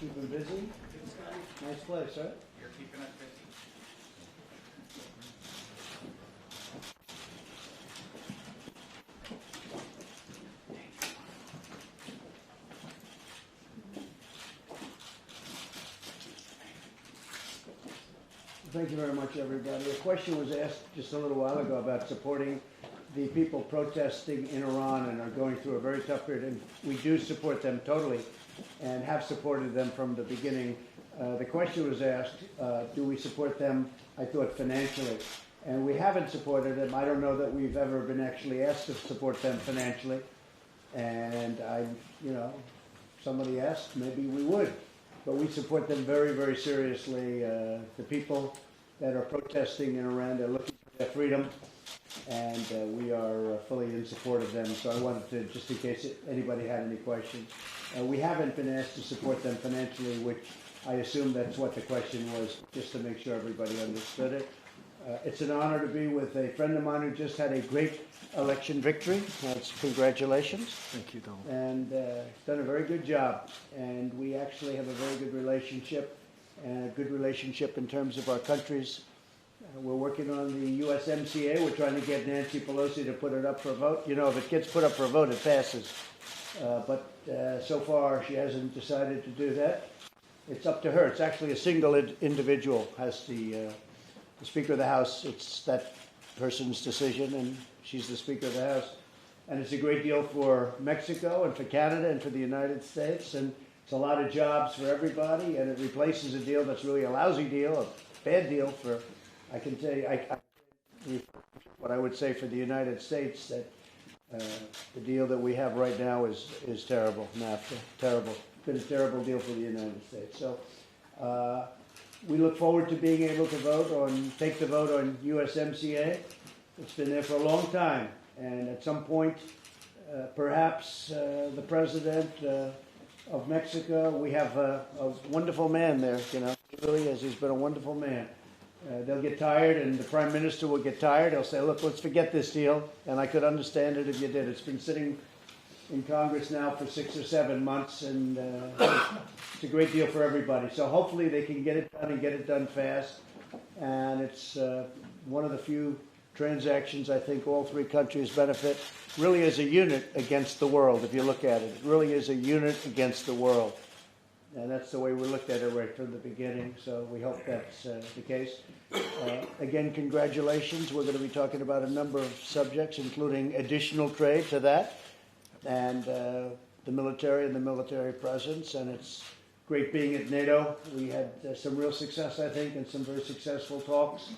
Keeping busy? Nice place, right? You're keeping us busy. Thank you very much, everybody. A question was asked just a little while ago about supporting the people protesting in Iran and are going through a very tough period, and we do support them totally and have supported them from the beginning. The question was asked, do we support them, I thought, financially? And we haven't supported them. I don't know that we've ever been actually asked to support them financially. And somebody asked, maybe we would. But we support them very, very seriously. The people that are protesting in Iran, they're looking for their freedom, and we are fully in support of them. So I wanted to, just in case anybody had any questions. We haven't been asked to support them financially, which I assume that's what the question was, just to make sure everybody understood it. It's an honor to be with a friend of mine who just had a great election victory. Congratulations. Thank you, Donald. And done a very good job. And we actually have a very good relationship, and a good relationship in terms of our countries. We're working on the USMCA. We're trying to get Nancy Pelosi to put it up for a vote. You know, if it gets put up for a vote, it passes. But so far, she hasn't decided to do that. It's up to her. It's actually a single individual has the Speaker of the House. It's that person's decision, and she's the Speaker of the House. And it's a great deal for Mexico and for Canada and for the United States, and it's a lot of jobs for everybody, and it replaces a deal that's really a lousy deal, a bad deal for, I can tell you, what I would say for the United States, that the deal that we have right now is terrible, NAFTA, terrible. It's been a terrible deal for the United States. So we look forward to being able to take the vote on USMCA. It's been there for a long time, and at some point, perhaps the president of Mexico, we have a wonderful man there, you know, he really is. He's been a wonderful man. They'll get tired, and the prime minister will get tired. He'll say, look, let's forget this deal, and I could understand it if you did. It's been sitting in Congress now for 6 or 7 months, and it's a great deal for everybody. So hopefully they can get it done and get it done fast. And it's one of the few transactions I think all three countries benefit, really as a unit against the world, if you look at it. It really is a unit against the world. And that's the way we looked at it right from the beginning, so we hope that's the case. Again, congratulations. We're going to be talking about a number of subjects, including additional trade to that, and the military and the military presence, and it's great being at NATO. We had some real success, I think, and some very successful talks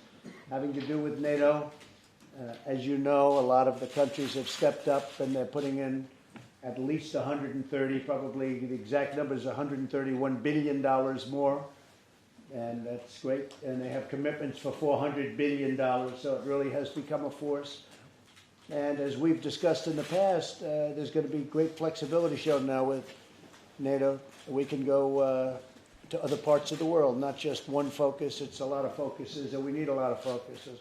having to do with NATO. As you know, a lot of the countries have stepped up, and they're putting in at least 130, probably the exact number is $131 billion more, and that's great. And they have commitments for $400 billion, so it really has become a force. And as we've discussed in the past, there's going to be great flexibility shown now with NATO. We can go to other parts of the world, not just one focus. It's a lot of focuses, and we need a lot of focuses.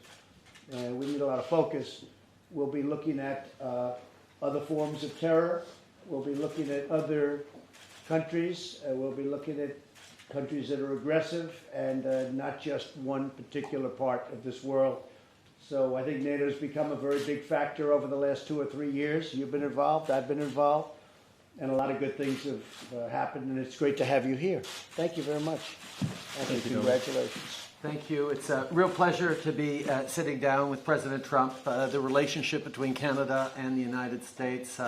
And we need a lot of focus. We'll be looking at other forms of terror. We'll be looking at other countries. We'll be looking at countries that are aggressive, and not just one particular part of this world. So I think NATO's become a very big factor over the last 2 or 3 years. You've been involved, I've been involved, and a lot of good things have happened, and it's great to have you here. Thank you very much. Thank you. Congratulations. Thank you. It's a real pleasure to be sitting down with President Trump. The relationship between Canada and the United States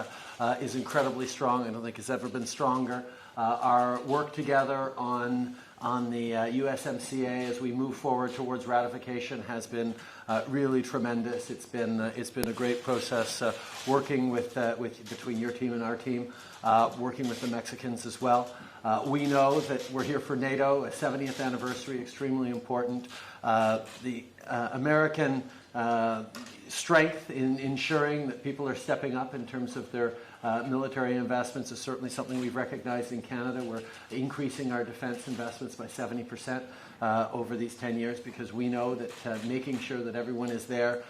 is incredibly strong. I don't think it's ever been stronger. Our work together on the USMCA as we move forward towards ratification has been really tremendous. It's been a great process working between your team and our team, working with the Mexicans as well. We know that we're here for NATO, a 70th anniversary, extremely important. The American strength in ensuring that people are stepping up in terms of their military investments is certainly something we've recognized in Canada. We're increasing our defense investments by 70% over these 10 years because we know that making sure that everyone is there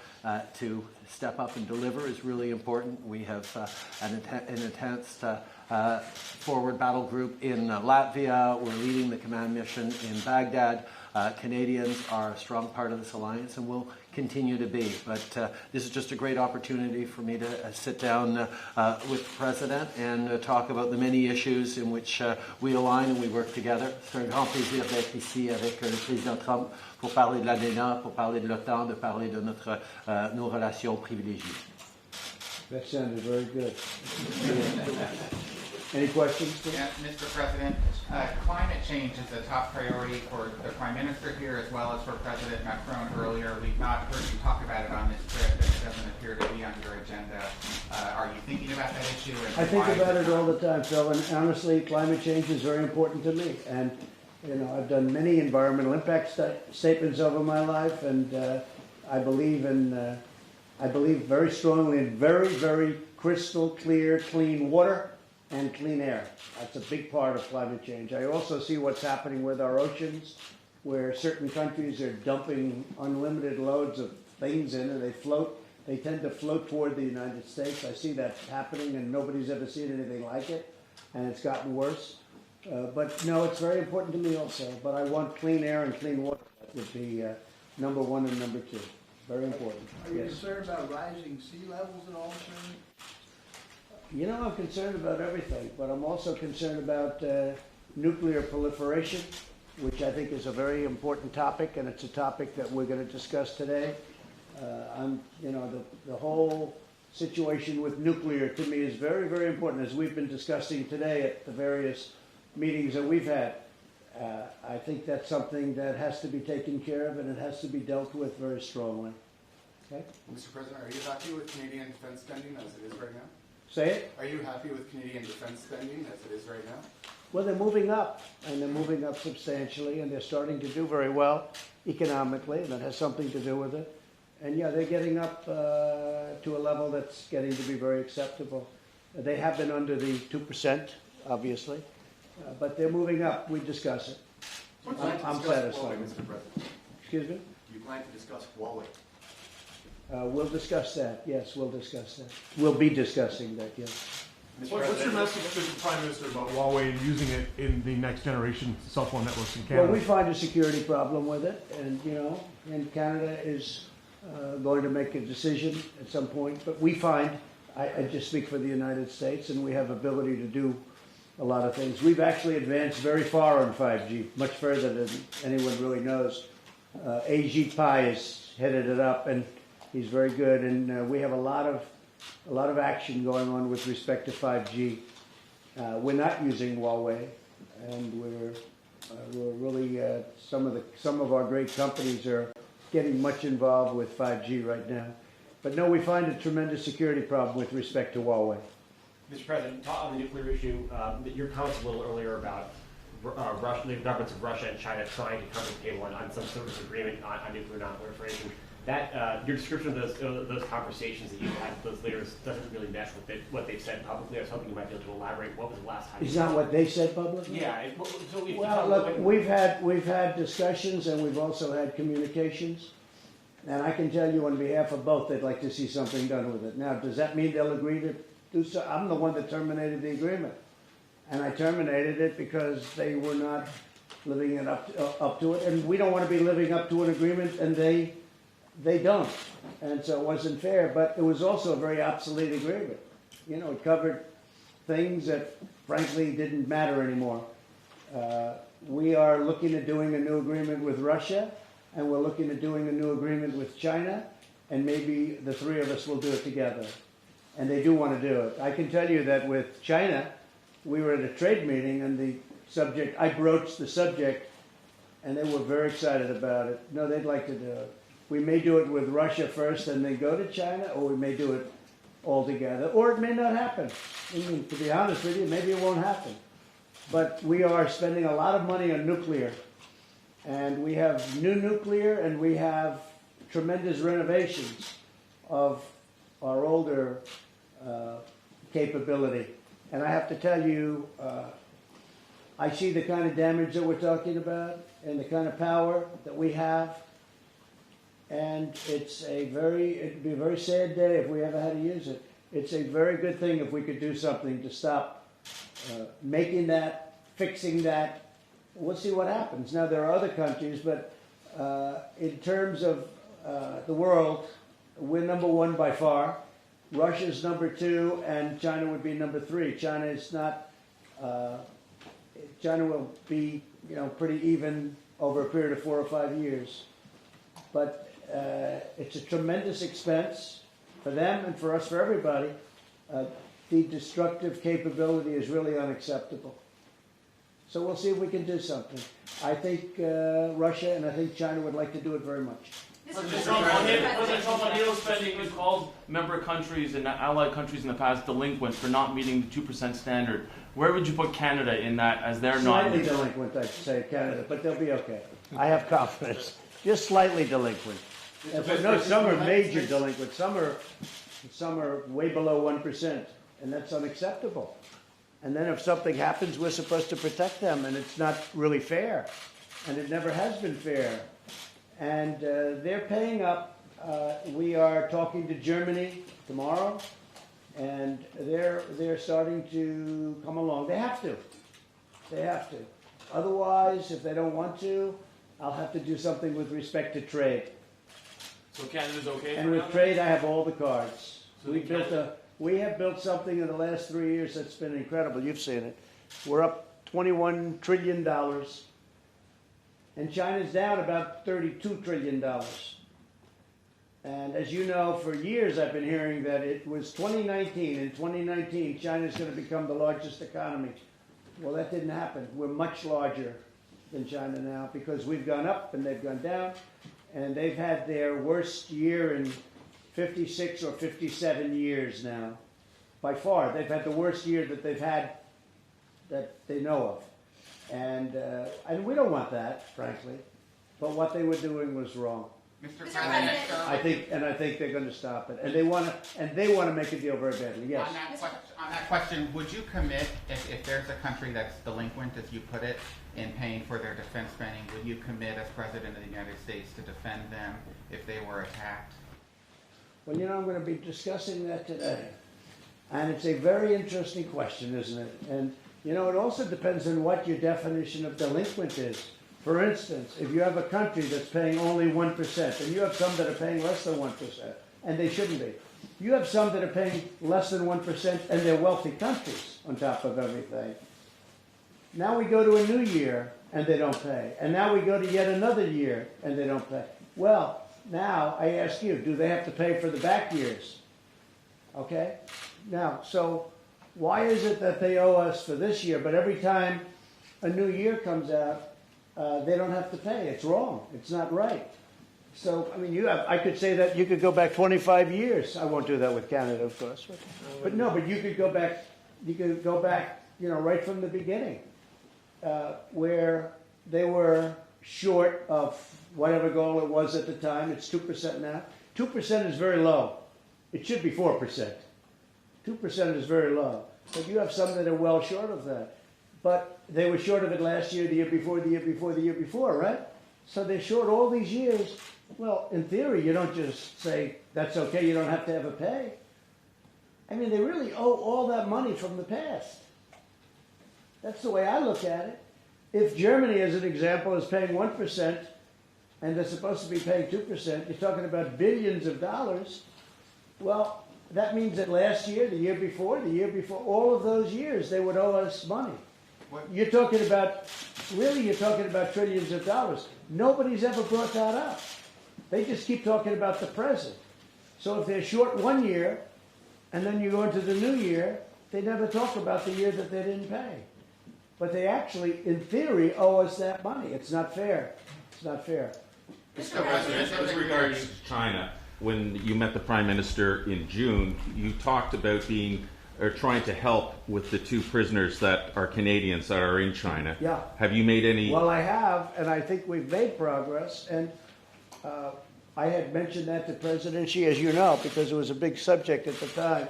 to step up and deliver is really important. We have an enhanced forward battle group in Latvia. We're leading the command mission in Baghdad. Canadians are a strong part of this alliance and will continue to be. But this is just a great opportunity for me to sit down with the President and talk about the many issues in which we align and we work together. C'est un grand plaisir d'être ici avec le Président Trump pour parler de la NANA, pour parler de l'OTAN, de parler de nos relations privilégiées. That sounded very good. Any questions? Yeah, Mr. President, climate change is a top priority for the Prime Minister here as well as for President Macron earlier. We've not heard you talk about it on this trip, and it doesn't appear to be on your agenda. Are you thinking about that issue? And I think about it all the time, Phil, and honestly, climate change is very important to me. And, you know, I've done many environmental impact statements over my life, and I believe very strongly in very, very crystal clear, clean water and clean air. That's a big part of climate change. I also see what's happening with our oceans, where certain countries are dumping unlimited loads of things in and they tend to float toward the United States. I see that happening and nobody's ever seen anything like it, and it's gotten worse. But no, it's very important to me also, but I want clean air and clean water. That would be number one and number two. Very important. Are you concerned about rising sea levels at all, sir? You know, I'm concerned about everything, but I'm also concerned about nuclear proliferation, which I think is a very important topic, and it's a topic that we're going to discuss today. The whole situation with nuclear to me is very, very important, as we've been discussing today at the various meetings that we've had. I think that's something that has to be taken care of, and it has to be dealt with very strongly. Okay? Mr. President, are you happy with Canadian defense spending as it is right now? Say it? Are you happy with Canadian defense spending as it is right now? Well, they're moving up, and they're moving up substantially, and they're starting to do very well economically, and that has something to do with it. And yeah, they're getting up to a level that's getting to be very acceptable. They have been under the 2%, obviously, but they're moving up. We discuss it. I'm satisfied. Mr. President, Excuse me? do you plan to discuss Huawei? We'll discuss that. Yes, we'll discuss that. We'll be discussing that, yes. What's your message to the Prime Minister about Huawei and using it in the next generation cell phone networks in Canada? Well, we find a security problem with it, and Canada is going to make a decision at some point. But we find, I just speak for the United States, and we have ability to do a lot of things. We've actually advanced very far on 5G, much further than anyone really knows. Ajit Pai has headed it up, and he's very good, and we have a lot of action going on with respect to 5G. We're not using Huawei, and we're really some of our great companies are getting much involved with 5G right now. But no, we find a tremendous security problem with respect to Huawei. Mr. President, on the nuclear issue, your comments a little earlier about Russia, the governments of Russia and China trying to come to the table on some sort of agreement on nuclear non-proliferation. That your description of those conversations that you had with those leaders doesn't really mesh with what they've said publicly. I was hoping you might be able to elaborate. What was the last time? Is that what they said publicly? Yeah. Well, look, we've had discussions, and we've also had communications, and I can tell you on behalf of both, they'd like to see something done with it. Now, does that mean they'll agree to do so? I'm the one that terminated the agreement, and I terminated it because they were not living it up to it, and we don't want to be living up to an agreement, and they don't, and so it wasn't fair. But it was also a very obsolete agreement. You know, it covered things that frankly didn't matter anymore. We are looking at doing a new agreement with Russia, and we're looking at doing a new agreement with China, and maybe the three of us will do it together. And they do want to do it. I can tell you that with China, we were at a trade meeting, and I broached the subject, and they were very excited about it. No, they'd like to do it. We may do it with Russia first and then go to China, or we may do it all together, or it may not happen. I mean, to be honest with you, maybe it won't happen. But we are spending a lot of money on nuclear, and we have new nuclear, and we have tremendous renovations of our older capability. And I have to tell you, I see the kind of damage that we're talking about and the kind of power that we have. And it'd be a very sad day if we ever had to use it. It's a very good thing if we could do something to stop making that, fixing that. We'll see what happens. Now, there are other countries, but in terms of the world, we're number one by far. Russia's number two, and China would be number three. China is not. China will be, pretty even over a period of 4 or 5 years. But it's a tremendous expense for them and for us, for everybody. The destructive capability is really unacceptable. So we'll see if we can do something. I think Russia and I think China would like to do it very much. President Trump on NATO spending has called member countries and allied countries in the past delinquent for not meeting the 2% standard. Where would you put Canada in that, as they're not? Slightly delinquent, I'd say, Canada, but they'll be okay. I have confidence. Just slightly delinquent. But no, some are major delinquent. Some are way below 1%, and that's unacceptable. And then if something happens, we're supposed to protect them, and it's not really fair, and it never has been fair. And they're paying up. We are talking to Germany tomorrow, and they're starting to come along. They have to. They have to. Otherwise, if they don't want to, I'll have to do something with respect to trade. So Canada's okay? And with trade, I have all the cards. So we have built something in the last 3 years that's been incredible. You've seen it. We're up $21 trillion. And China's down about $32 trillion. And as you know, for years I've been hearing that it was 2019. In 2019, China's going to become the largest economy. Well, that didn't happen. We're much larger than China now because we've gone up and they've gone down. And they've had their worst year in 56 or 57 years now. By far, they've had the worst year that they've had that they know of. And we don't want that, frankly. But what they were doing was wrong. Mr. President, I think they're going to stop it, and they want to make a deal very badly. Yes. on that question, would you commit if there's a country that's delinquent, as you put it, in paying for their defense spending? Would you commit as President of the United States to defend them if they were attacked? Well, I'm going to be discussing that today, and it's a very interesting question, isn't it? And it also depends on what your definition of delinquent is. For instance, if you have a country that's paying only 1%, and you have some that are paying less than 1%, and they shouldn't be. You have some that are paying less than 1%, and they're wealthy countries on top of everything. Now we go to a new year, and they don't pay. And now we go to yet another year, and they don't pay. Well, now I ask you, do they have to pay for the back years? Okay? Now, so why is it that they owe us for this year, but every time a new year comes out, they don't have to pay? It's wrong. It's not right. So, I could say that you could go back 25 years. I won't do that with Canada, of course. But you could go back, right from the beginning, where they were short of whatever goal it was at the time. It's 2% now. 2% is very low. It should be 4%. 2% is very low. But you have some that are well short of that. But they were short of it last year, the year before, the year before, the year before, right? So they're short all these years. Well, in theory, you don't just say, that's okay, you don't have to have a pay. They really owe all that money from the past. That's the way I look at it. If Germany, as an example, is paying 1%, and they're supposed to be paying 2%, you're talking about billions of dollars. Well, that means that last year, the year before, all of those years, they would owe us money. You're talking about trillions of dollars. Nobody's ever brought that up. They just keep talking about the present. So if they're short 1 year, and then you go into the new year, they never talk about the year that they didn't pay. But they actually, in theory, owe us that money. It's not fair. It's not fair. Mr. President, as regards to China, when you met the Prime Minister in June, you talked about trying to help with the 2 prisoners that are Canadians that are in China. Yeah. Have you made any? Well, I have, and I think we've made progress. And I had mentioned that to President Xi, as you know, because it was a big subject at the time.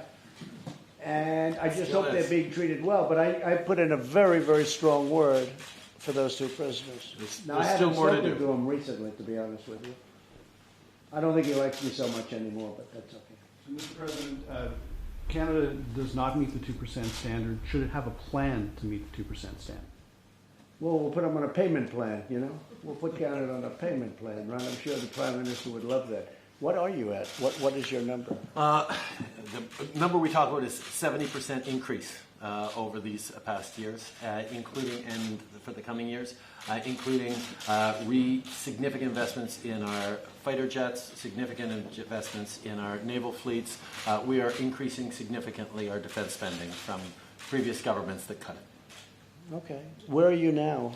And I just hope they're being treated well. But I put in a very, very strong word for those 2 prisoners. Now, I haven't spoken to him recently, to be honest with you. I don't think he likes me so much anymore, but that's okay. So, Mr. President, Canada does not meet the 2% standard, should it have a plan to meet the 2% standard? Well, we'll put them on a payment plan, you know? We'll put Canada on a payment plan, right? I'm sure the Prime Minister would love that. What are you at? What is your number? The number we talk about is 70% increase over these past years, including, and for the coming years, including significant investments in our fighter jets, significant investments in our naval fleets. We are increasing significantly our defense spending from previous governments that cut it. Okay. Where are you now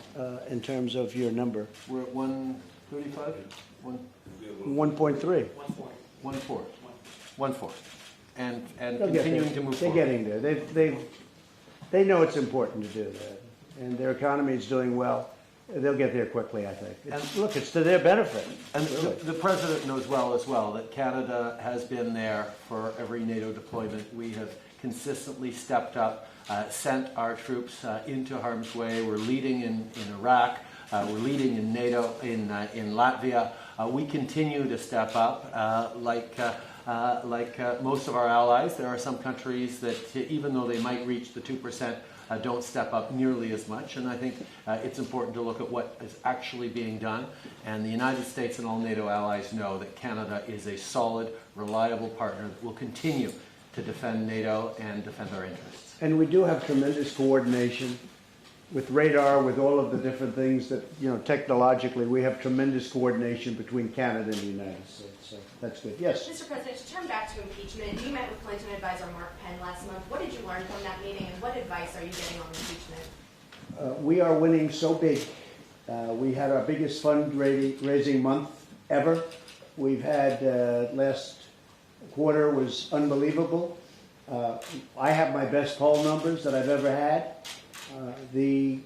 in terms of your number? We're at 135? 1.3. 1.4. And They'll get continuing there. to move They're forward. getting there. They know it's important to do that. And their economy is doing well. They'll get there quickly, I think. Look, it's to their benefit. And really. the President knows well as well that Canada has been there for every NATO deployment. We have consistently stepped up, sent our troops into harm's way. We're leading in Iraq. We're leading in NATO, in Latvia. We continue to step up like most of our allies. There are some countries that, even though they might reach the 2%, don't step up nearly as much. And I think it's important to look at what is actually being done. And the United States and all NATO allies know that Canada is a solid, reliable partner that will continue to defend NATO and defend our interests. And we do have tremendous coordination with radar, with all of the different things that, technologically, we have tremendous coordination between Canada and the United States. So that's good. Yes? Mr. President, to turn back to impeachment, you met with Clinton advisor Mark Penn last month. What did you learn from that meeting, and what advice are you getting on impeachment? We are winning so big. We had our biggest fundraising month ever. We've had, last quarter was unbelievable. I have my best poll numbers that I've ever had. The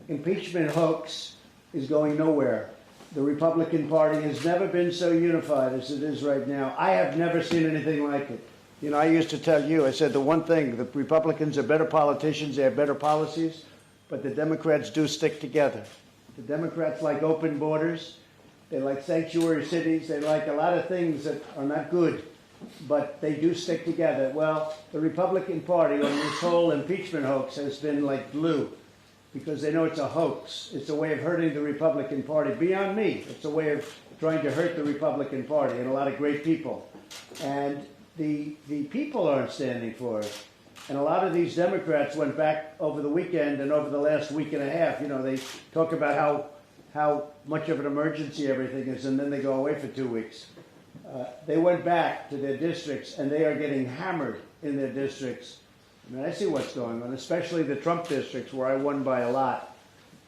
impeachment hoax is going nowhere. The Republican Party has never been so unified as it is right now. I have never seen anything like it. I used to tell you, I said the one thing, the Republicans are better politicians, they have better policies, but the Democrats do stick together. The Democrats like open borders, they like sanctuary cities, they like a lot of things that are not good, but they do stick together. Well, the Republican Party on this whole impeachment hoax has been like glue, because they know it's a hoax. It's a way of hurting the Republican Party. Beyond me, it's a way of trying to hurt the Republican Party and a lot of great people. And the people aren't standing for it. And a lot of these Democrats went back over the weekend and over the last week and a half. They talk about how much of an emergency everything is, and then they go away for 2 weeks. They went back to their districts, and they are getting hammered in their districts. I see what's going on, especially the Trump districts where I won by a lot.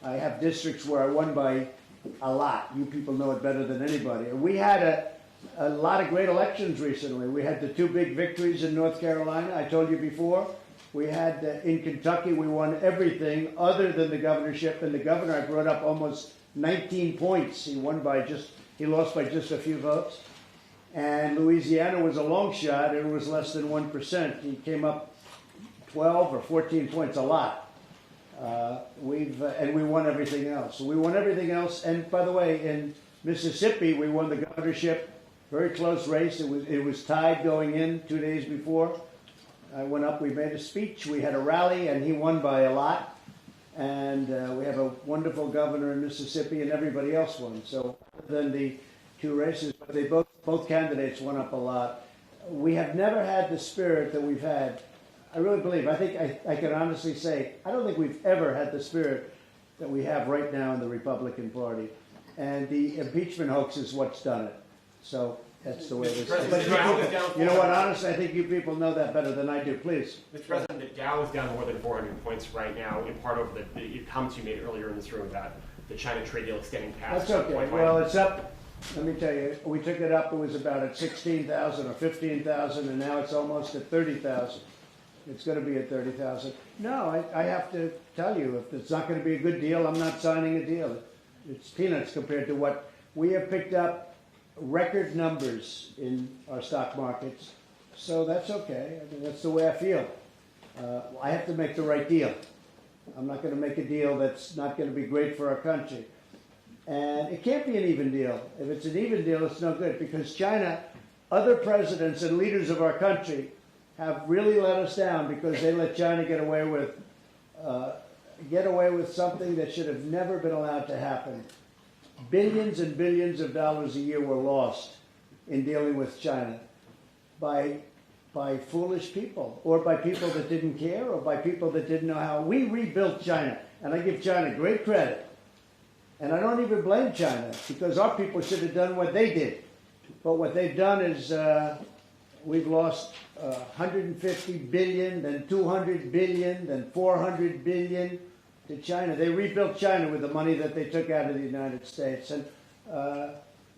I have districts where I won by a lot. You people know it better than anybody. And we had a lot of great elections recently. We had the 2 big victories in North Carolina. I told you before. We had in Kentucky, we won everything other than the governorship. And the governor, I brought up almost 19 points. He lost by just a few votes. And Louisiana was a long shot. It was less than 1%. He came up 12 or 14 points, a lot. And we won everything else. So we won everything else. And by the way, in Mississippi, we won the governorship. Very close race. It was tied going in 2 days before. I went up. We made a speech. We had a rally, and he won by a lot. And we have a wonderful governor in Mississippi, and everybody else won. So other than the 2 races, but they both candidates went up a lot. We have never had the spirit that we've had. I really believe, I think I can honestly say, I don't think we've ever had the spirit that we have right now in the Republican Party. And the impeachment hoax is what's done it. So that's the way it is. But you know what, honestly, I think you people know that better than I do. Please. Mr. President, the Dow is down more than 400 points right now, in part over the comments you made earlier in this room about the China trade deal extending past. That's okay. Well, it's up. Let me tell you, we took it up. It was about at 16,000 or 15,000, and now it's almost at 30,000. It's going to be at 30,000. No, I have to tell you, if it's not going to be a good deal, I'm not signing a deal. It's peanuts compared to what we have picked up. Record numbers in our stock markets, so that's okay. I mean, that's the way I feel. I have to make the right deal. I'm not going to make a deal that's not going to be great for our country. And it can't be an even deal. If it's an even deal, it's no good, because China, other presidents and leaders of our country have really let us down because they let China get away with something that should have never been allowed to happen. Billions and billions of dollars a year were lost in dealing with China by foolish people, or by people that didn't care, or by people that didn't know how. We rebuilt China, and I give China great credit. And I don't even blame China, because our people should have done what they did. But what they've done is we've lost 150 billion, then 200 billion, then 400 billion to China. They rebuilt China with the money that they took out of the United States. And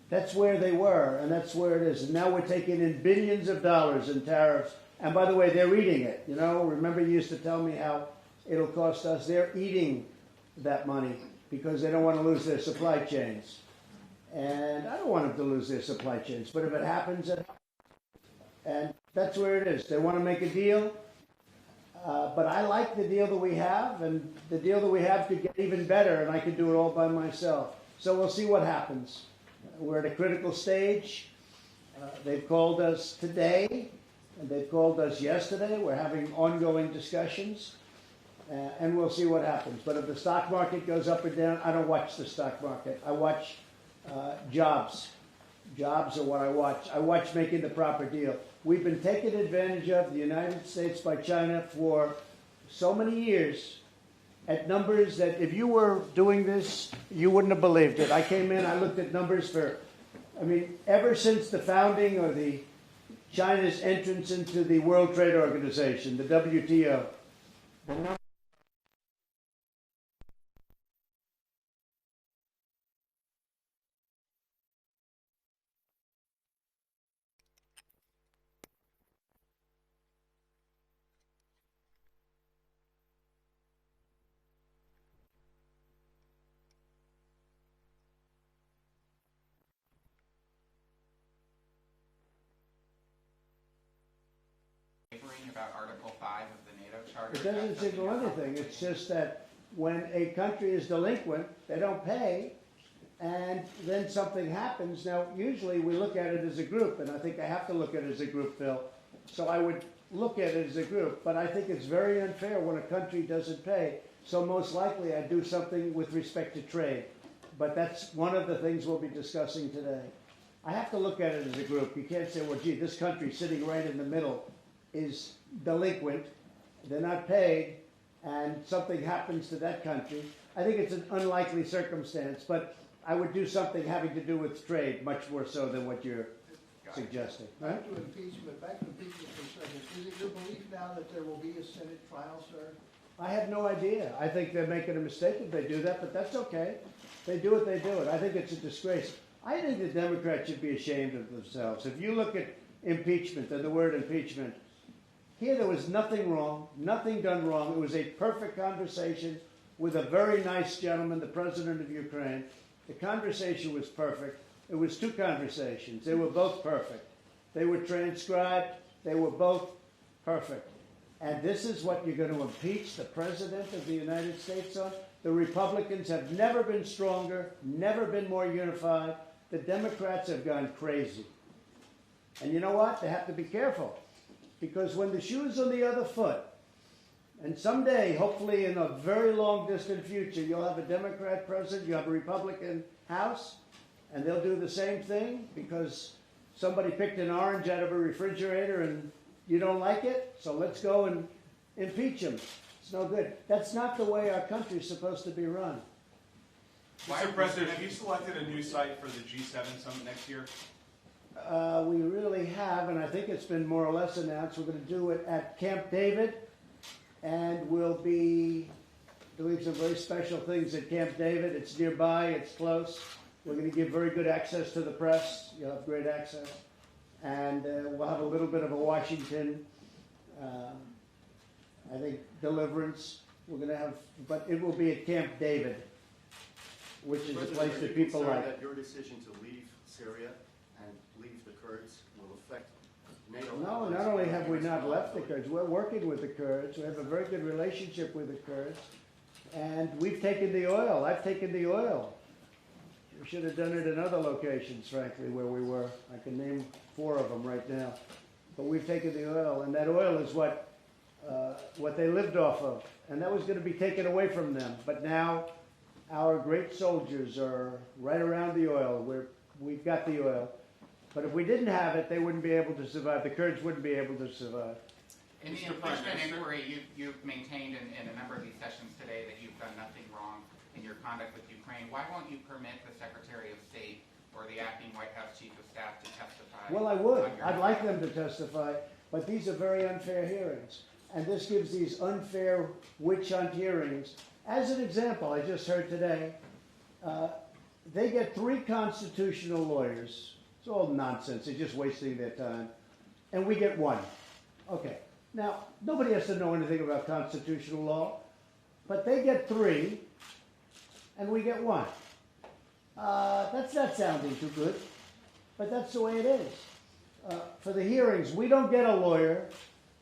that's where they were, and that's where it is. And now we're taking in billions of dollars in tariffs. And by the way, they're eating it. You know, remember you used to tell me how it'll cost us. They're eating that money because they don't want to lose their supply chains. And I don't want them to lose their supply chains. But if it happens, and that's where it is. They want to make a deal. But I like the deal that we have, and the deal that we have could get even better, and I could do it all by myself. So we'll see what happens. We're at a critical stage. They've called us today, and they've called us yesterday. We're having ongoing discussions, and we'll see what happens. But if the stock market goes up or down, I don't watch the stock market. I watch jobs. Jobs are what I watch. I watch making the proper deal. We've been taken advantage of, the United States, by China for so many years at numbers that if you were doing this, you wouldn't have believed it. I came in, I looked at numbers for, ever since the founding or the China's entrance into the World Trade Organization, the WTO. About Article 5 of the NATO Charter. It doesn't signal anything. It's just that when a country is delinquent, they don't pay, and then something happens. Now, usually we look at it as a group, and I think I have to look at it as a group, Phil. So I would look at it as a group, but I think it's very unfair when a country doesn't pay. So most likely I'd do something with respect to trade. But that's one of the things we'll be discussing today. I have to look at it as a group. You can't say, well, gee, this country sitting right in the middle is delinquent, they're not paid, and something happens to that country. I think it's an unlikely circumstance, but I would do something having to do with trade, much more so than what you're suggesting. Right? Back to impeachment concerns. Is it your belief now that there will be a Senate trial, sir? I have no idea. I think they're making a mistake if they do that, but that's okay. They do it, they do it. I think it's a disgrace. I think the Democrats should be ashamed of themselves. If you look at impeachment and the word impeachment, here there was nothing wrong, nothing done wrong. It was a perfect conversation with a very nice gentleman, the president of Ukraine. The conversation was perfect. It was two conversations. They were both perfect. They were transcribed. They were both perfect. And this is what you're going to impeach the president of the United States on? The Republicans have never been stronger, never been more unified. The Democrats have gone crazy. And you know what? They have to be careful. Because when the shoe's on the other foot, and someday, hopefully in a very long distant future, you'll have a Democrat president, you'll have a Republican House, and they'll do the same thing because somebody picked an orange out of a refrigerator and you don't like it, so let's go and impeach him. It's no good. That's not the way our country's supposed to be run. Mr. President, have you selected a new site for the G7 summit next year? We really have, and I think it's been more or less announced. We're going to do it at Camp David, and we'll be doing some very special things at Camp David. It's nearby, it's close. We're going to give very good access to the press. You'll have great access. And we'll have a little bit of a Washington, I think, deliverance. We're going to have, but it will be at Camp David, which is a place that people like. That your decision to leave Syria and leave the Kurds will affect NATO? No, not only have we not left the Kurds, we're working with the Kurds. We have a very good relationship with the Kurds. And we've taken the oil. I've taken the oil. We should have done it in other locations, frankly, where we were. I can name 4 of them right now. but we've taken the oil, and that oil is what they lived off of, and that was going to be taken away from them. But now our great soldiers are right around the oil. We've got the oil. But if we didn't have it, they wouldn't be able to survive. The Kurds wouldn't be able to survive. In the impeachment inquiry, you've maintained in a number of these sessions today that you've done nothing wrong in your conduct with Ukraine. Why won't you permit the Secretary of State or the acting White House Chief of Staff to testify? Well, I would. I'd like them to testify, but these are very unfair hearings. And this gives these unfair witch hunt hearings. As an example, I just heard today, they get 3 constitutional lawyers. It's all nonsense. They're just wasting their time. And we get 1. Okay. Now, nobody has to know anything about constitutional law, but they get 3, and we get 1. That's not sounding too good, but that's the way it is. For the hearings, we don't get a lawyer.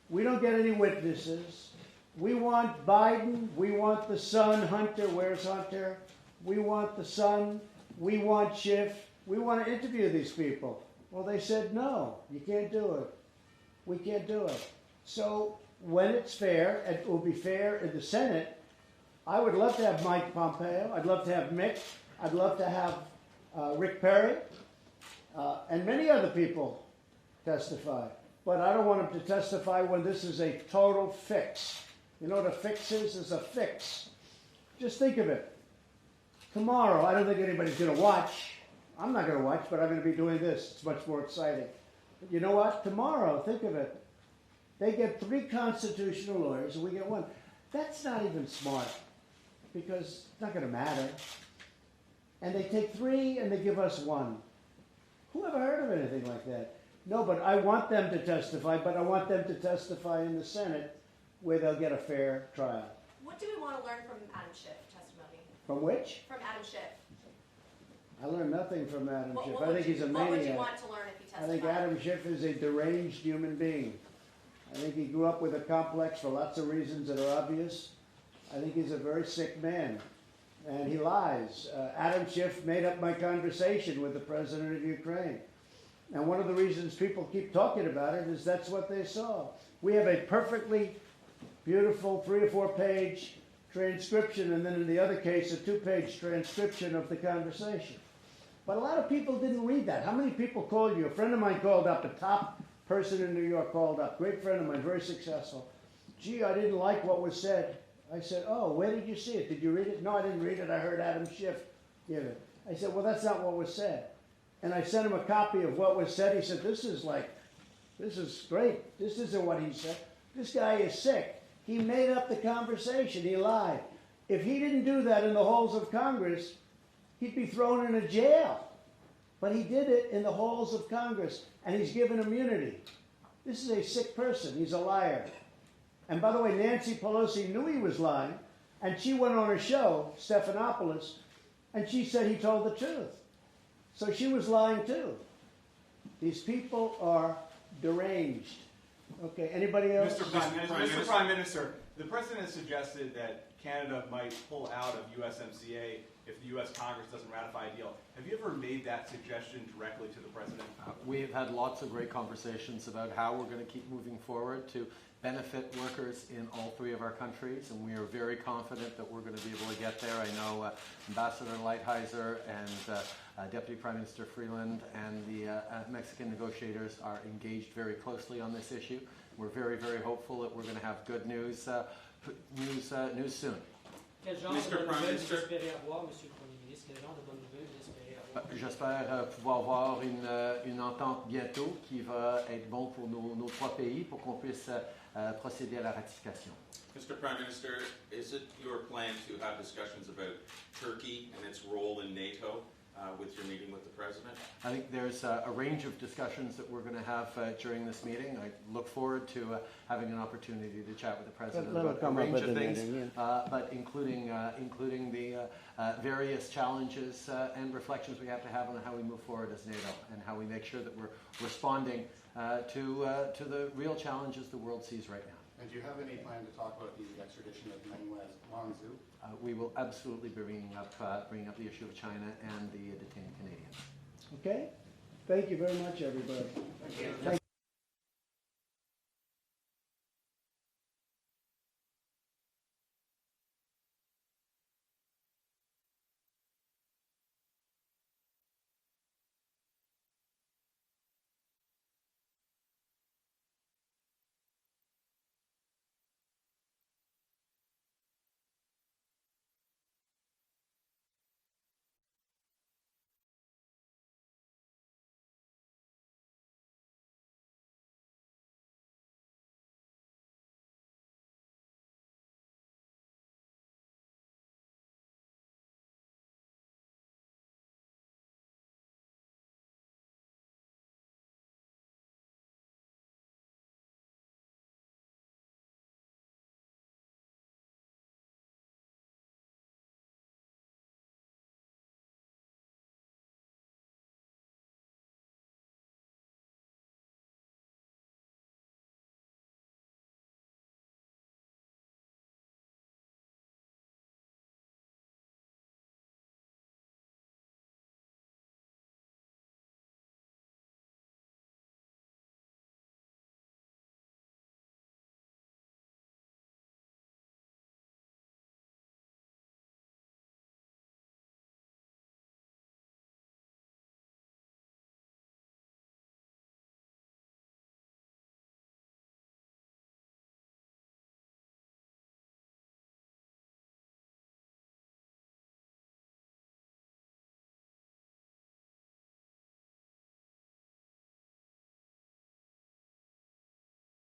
We don't get any witnesses. We want Biden. We want the son, Hunter. Where's Hunter? We want the son. We want Schiff. We want to interview these people. Well, they said, no, you can't do it. We can't do it. So when it's fair, and it will be fair in the Senate, I would love to have Mike Pompeo. I'd love to have Mick. I'd love to have Rick Perry and many other people testify. But I don't want them to testify when this is a total fix. You know what a fix is? It's a fix. Just think of it. Tomorrow, I don't think anybody's going to watch. I'm not going to watch, but I'm going to be doing this. It's much more exciting. But you know what? Tomorrow, think of it. They get 3 constitutional lawyers, and we get 1. That's not even smart, because it's not going to matter. And they take 3, and they give us 1. Who ever heard of anything like that? No, but I want them to testify, but I want them to testify in the Senate where they'll get a fair trial. What do we want to learn from Adam Schiff testimony? From which? From Adam Schiff. I learned nothing from Adam Schiff. I think he's a What would you maniac. want to learn if he I testified? think Adam Schiff is a deranged human being. I think he grew up with a complex for lots of reasons that are obvious. I think he's a very sick man, and he lies. Adam Schiff made up my conversation with the president of Ukraine. And one of the reasons people keep talking about it is that's what they saw. We have a perfectly beautiful 3 or 4 page transcription, and then in the other case, a 2-page transcription of the conversation. But a lot of people didn't read that. How many people called you? A friend of mine called up, a top person in New York called up, great friend of mine, very successful. Gee, I didn't like what was said. I said, oh, where did you see it? Did you read it? No, I didn't read it. I heard Adam Schiff give it. I said, well, that's not what was said. And I sent him a copy of what was said. He said, this is great. This isn't what he said. This guy is sick. He made up the conversation. He lied. If he didn't do that in the halls of Congress, he'd be thrown in a jail. But he did it in the halls of Congress, and he's given immunity. This is a sick person. He's a liar. And by the way, Nancy Pelosi knew he was lying, and she went on her show, Stephanopoulos, and she said he told the truth. So she was lying too. These people are deranged. Okay, anybody else? Mr. Prime Minister, the President has suggested that Canada might pull out of USMCA if the U.S. Congress doesn't ratify a deal. Have you ever made that suggestion directly to the President? We've had lots of great conversations about how we're going to keep moving forward to benefit workers in all 3 of our countries, and we are very confident that we're going to be able to get there. I know Ambassador Lighthizer and Deputy Prime Minister Freeland and the Mexican negotiators are engaged very closely on this issue. We're very, very hopeful that we're going to have good news soon. Mr. Prime Minister. J'espère pouvoir voir une entente bientôt qui va être bon pour nos 3 pays pour qu'on puisse procéder à la ratification. Mr. Prime Minister, is it your plan to have discussions about Turkey and its role in NATO with your meeting with the President? I think there's a range of discussions that we're going to have during this meeting. I look forward to having an opportunity to chat with the President about a range of things, but including the various challenges and reflections we have to have on how we move forward as NATO and how we make sure that we're responding to the real challenges the world sees right now. And do you have any plan to talk about the extradition of Meng Wanzhou? We will absolutely be bringing up the issue of China and the detained Canadians. Okay? Thank you very much, everybody. Thank you.